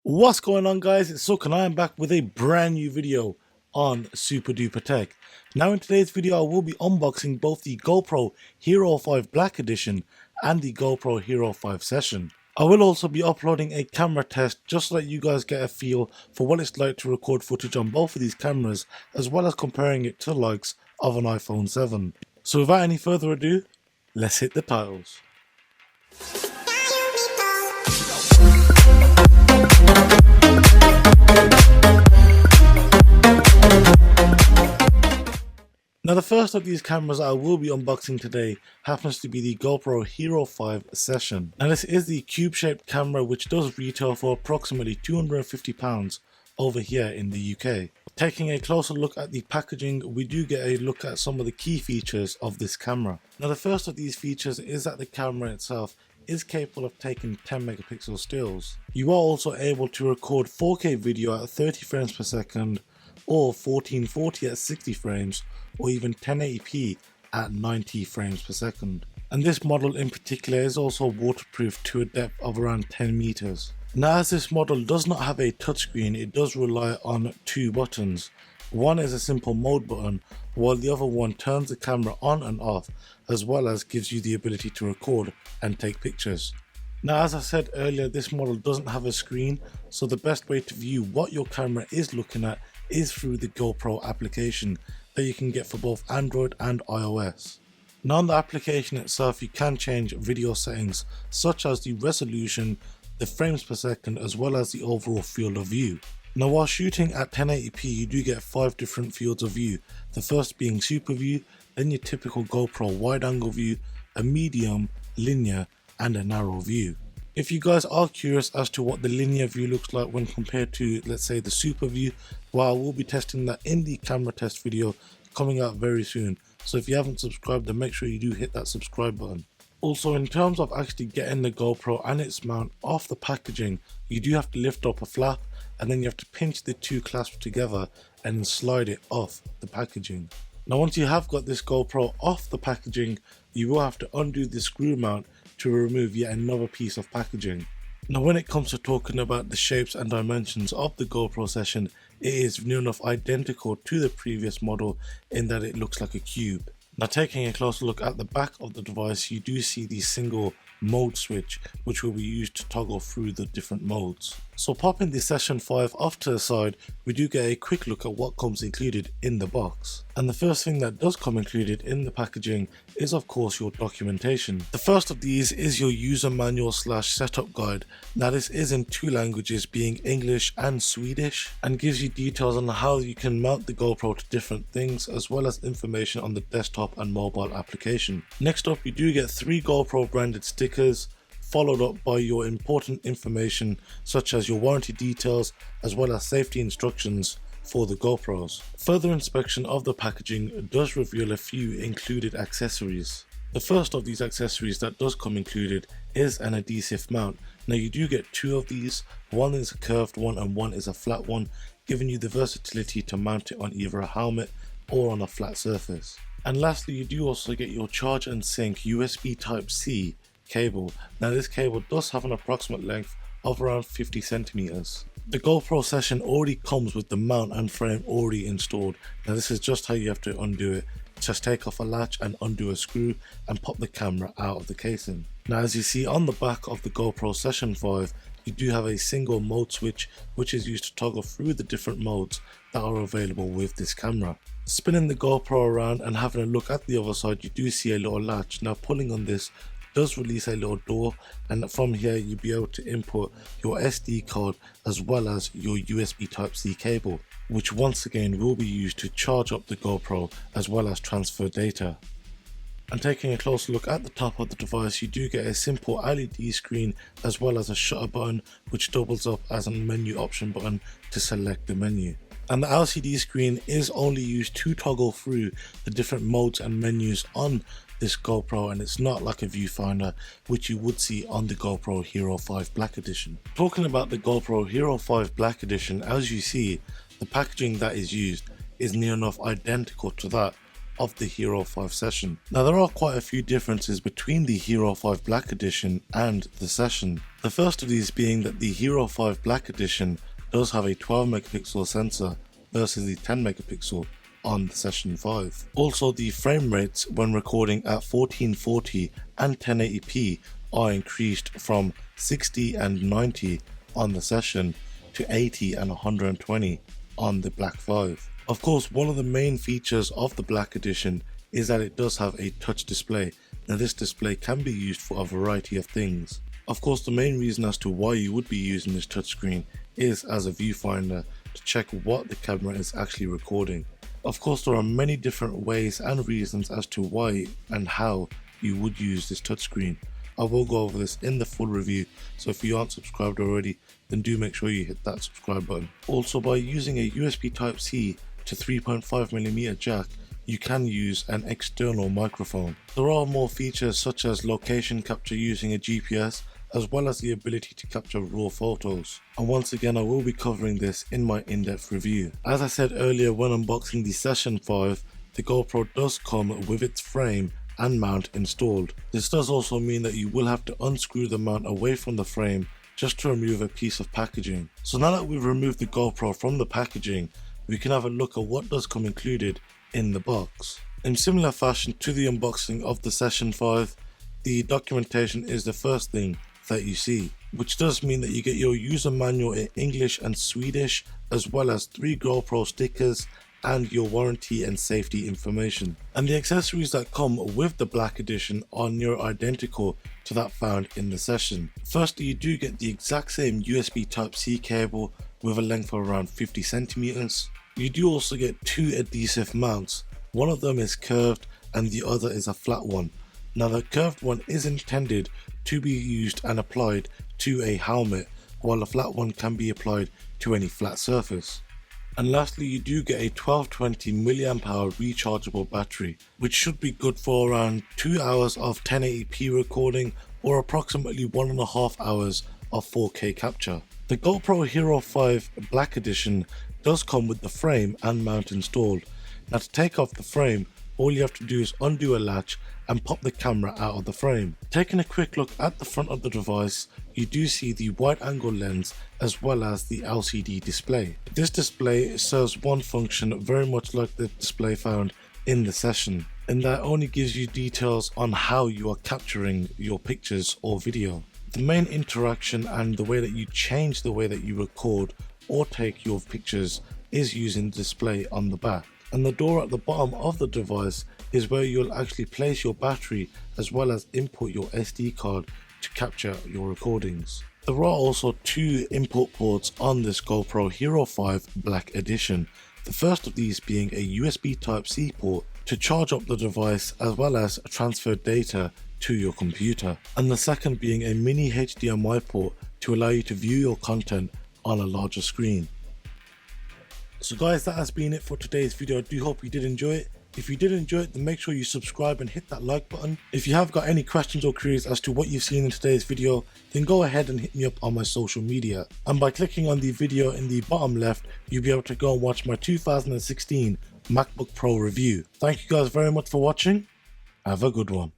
What's going on, guys? It's Suk and I am back with a brand new video on Super Duper Tech. Now in today's video I will be unboxing both the GoPro Hero 5 Black Edition and the GoPro Hero 5 Session. I will also be uploading a camera test just so that you guys get a feel for what it's like to record footage on both of these cameras, as well as comparing it to the likes of an iPhone 7. So without any further ado, let's hit the titles. Now the first of these cameras I will be unboxing today happens to be the GoPro Hero 5 Session. Now this is the cube-shaped camera which does retail for approximately £250 over here in the UK. Taking a closer look at the packaging, we do get a look at some of the key features of this camera. Now the first of these features is that the camera itself is capable of taking 10 megapixel stills. You are also able to record 4K video at 30 frames per second, or 1440 at 60 frames, or even 1080p at 90 frames per second. And this model in particular is also waterproof to a depth of around 10 meters. Now as this model does not have a touchscreen, it does rely on two buttons. One is a simple mode button, while the other one turns the camera on and off, as well as gives you the ability to record and take pictures. Now as I said earlier, this model doesn't have a screen, so the best way to view what your camera is looking at is through the GoPro application that you can get for both Android and iOS. Now on the application itself you can change video settings such as the resolution, the frames per second, as well as the overall field of view. Now while shooting at 1080p you do get 5 different fields of view, the first being super view, then your typical GoPro wide angle view, a medium, linear and a narrow view. If you guys are curious as to what the linear view looks like when compared to, let's say, the super view, well, I will be testing that in the camera test video coming out very soon. So if you haven't subscribed, then make sure you do hit that subscribe button. Also, in terms of actually getting the GoPro and its mount off the packaging, you do have to lift up a flap and then you have to pinch the two clasps together and slide it off the packaging. Now once you have got this GoPro off the packaging, you will have to undo the screw mount to remove yet another piece of packaging. Now when it comes to talking about the shapes and dimensions of the GoPro Session, it is near enough identical to the previous model in that it looks like a cube. Now taking a closer look at the back of the device, you do see the single mode switch which will be used to toggle through the different modes. So popping the Session 5 off to the side, we do get a quick look at what comes included in the box. And the first thing that does come included in the packaging is of course your documentation. The first of these is your user manual / setup guide. Now this is in two languages, being English and Swedish, and gives you details on how you can mount the GoPro to different things, as well as information on the desktop and mobile application. Next up, you do get 3 GoPro branded stickers, followed up by your important information such as your warranty details as well as safety instructions for the GoPros. Further inspection of the packaging does reveal a few included accessories. The first of these accessories that does come included is an adhesive mount. Now you do get 2 of these, one is a curved one and one is a flat one, giving you the versatility to mount it on either a helmet or on a flat surface. And lastly, you do also get your charge and sync USB Type-C cable. Now this cable does have an approximate length of around 50 centimeters. The GoPro Session already comes with the mount and frame already installed. Now this is just how you have to undo it. Just take off a latch and undo a screw and pop the camera out of the casing. Now as you see on the back of the GoPro Session 5, you do have a single mode switch which is used to toggle through the different modes that are available with this camera. Spinning the GoPro around and having a look at the other side, you do see a little latch. Now pulling on this does release a little door, and from here you'll be able to input your SD card as well as your USB Type-C cable, which once again will be used to charge up the GoPro as well as transfer data. And taking a closer look at the top of the device, you do get a simple LED screen as well as a shutter button which doubles up as a menu option button to select the menu. And the LCD screen is only used to toggle through the different modes and menus on this GoPro, and it's not like a viewfinder which you would see on the GoPro Hero 5 Black Edition. Talking about the GoPro Hero 5 Black Edition, as you see, the packaging that is used is near enough identical to that of the Hero 5 Session. Now there are quite a few differences between the Hero 5 Black Edition and the Session. The first of these being that the Hero 5 Black Edition does have a 12 megapixel sensor versus the 10 megapixel on the Session 5. Also, the frame rates when recording at 1440 and 1080p are increased from 60 and 90 on the Session to 80 and 120 on the Black 5. Of course, one of the main features of the Black Edition is that it does have a touch display. Now this display can be used for a variety of things. Of course, the main reason as to why you would be using this touchscreen is as a viewfinder to check what the camera is actually recording. Of course, there are many different ways and reasons as to why and how you would use this touchscreen. I will go over this in the full review, so if you aren't subscribed already, then do make sure you hit that subscribe button. Also, by using a USB Type-C to 3.5mm jack, you can use an external microphone. There are more features such as location capture using a GPS, as well as the ability to capture raw photos. And once again, I will be covering this in my in-depth review. As I said earlier when unboxing the Session 5, the GoPro does come with its frame and mount installed. This does also mean that you will have to unscrew the mount away from the frame just to remove a piece of packaging. So now that we've removed the GoPro from the packaging, we can have a look at what does come included in the box. In similar fashion to the unboxing of the Session 5, the documentation is the first thing that you see, which does mean that you get your user manual in English and Swedish, as well as 3 GoPro stickers and your warranty and safety information. And the accessories that come with the Black Edition are near identical to that found in the Session. Firstly, you do get the exact same USB Type-C cable with a length of around 50 centimeters. You do also get 2 adhesive mounts. One of them is curved and the other is a flat one. Now the curved one is intended to be used and applied to a helmet, while the flat one can be applied to any flat surface. And lastly, you do get a 1220 mAh rechargeable battery, which should be good for around 2 hours of 1080p recording or approximately 1.5 hours of 4K capture. The GoPro Hero 5 Black Edition does come with the frame and mount installed. Now to take off the frame, all you have to do is undo a latch and pop the camera out of the frame. Taking a quick look at the front of the device, you do see the wide angle lens as well as the LCD display. This display serves one function very much like the display found in the Session, and that only gives you details on how you are capturing your pictures or video. The main interaction and the way that you change the way that you record or take your pictures is using the display on the back. And the door at the bottom of the device is where you'll actually place your battery as well as input your SD card to capture your recordings. There are also 2 input ports on this GoPro Hero 5 Black Edition. The first of these being a USB Type-C port to charge up the device as well as transfer data to your computer, and the second being a mini HDMI port to allow you to view your content on a larger screen. So guys, that has been it for today's video. I do hope you did enjoy it. If you did enjoy it, then make sure you subscribe and hit that like button. If you have got any questions or queries as to what you've seen in today's video, then go ahead and hit me up on my social media. And by clicking on the video in the bottom left, you'll be able to go and watch my 2016 MacBook Pro review. Thank you guys very much for watching. Have a good one.